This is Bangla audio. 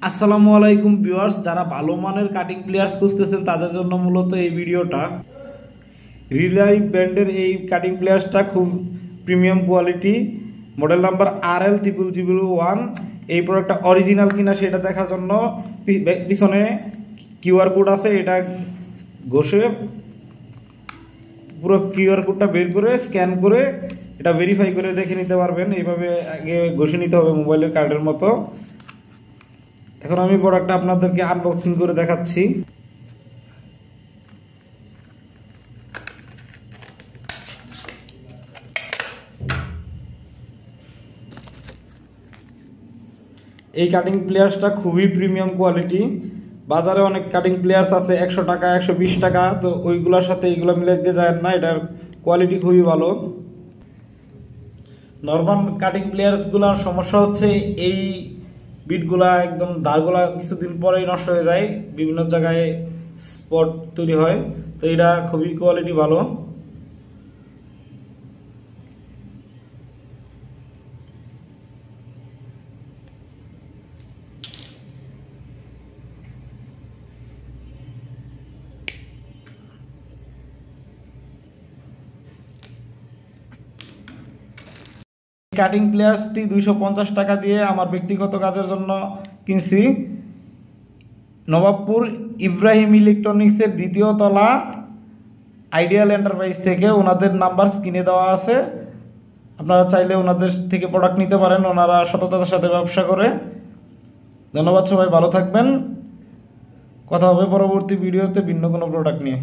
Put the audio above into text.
আসসালামু আলাইকুম ভিউয়ার্স, যারা ভালো মানের কাটিং প্লেয়ার্স খুঁজতেছেন তাদের জন্য মূলত এই ভিডিওটা। রিলাই ব্র্যান্ডের এই কাটিং প্লেয়ার্সটা খুব premium quality, model number RL0001। এই প্রোডাক্টটা অরিজিনাল কিনা সেটা দেখার জন্য পিছনে কিউআর কোড আছে, এটা ঘষে পুরো কিউআর কোডটা বের করে স্ক্যান করে এটা ভেরিফাই করে দেখে নিতে পারবেন। এইভাবে আগে ঘষে নিতে হবে মোবাইলের কার্ডের মতো। এখন আমি প্রোডাক্টটা আপনাদেরকে আনবক্সিং করে দেখাচ্ছি। এই কাটিং প্লেয়ার্সটা খুবই প্রিমিয়াম কোয়ালিটি। বাজারে অনেক কাটিং প্লেয়ার্স আছে 100 টাকা 120 টাকা, তো ওইগুলোর সাথে এইগুলো মিলাইতে যায় না, এটার কোয়ালিটি খুবই ভালো। নর্মাল কাটিং প্লেয়ার্সগুলোর সমস্যা হচ্ছে এই বিটগুলা একদম দাগগুলা কিছুদিন পরেই নষ্ট হয়ে যায়, বিভিন্ন জায়গায় স্পট তৈরি হয়। তো এটা খুবই কোয়ালিটি ভালো। কাটিং প্লেয়ার্সটি 250 টাকা দিয়ে আমার ব্যক্তিগত কাজের জন্য কিনছি। নবাবপুর ইব্রাহিম ইলেকট্রনিক্সের দ্বিতীয় তলা আইডিয়াল এন্টারপ্রাইজ থেকে। ওনাদের নাম্বার স্ক্রিনে দেওয়া আছে, আপনারা চাইলে ওনাদের থেকে প্রোডাক্ট নিতে পারেন। ওনারা সততার সাথে ব্যবসা করে। ধন্যবাদ, সবাই ভালো থাকবেন। কথা হবে পরবর্তী ভিডিওতে ভিন্ন কোনো প্রোডাক্ট নিয়ে।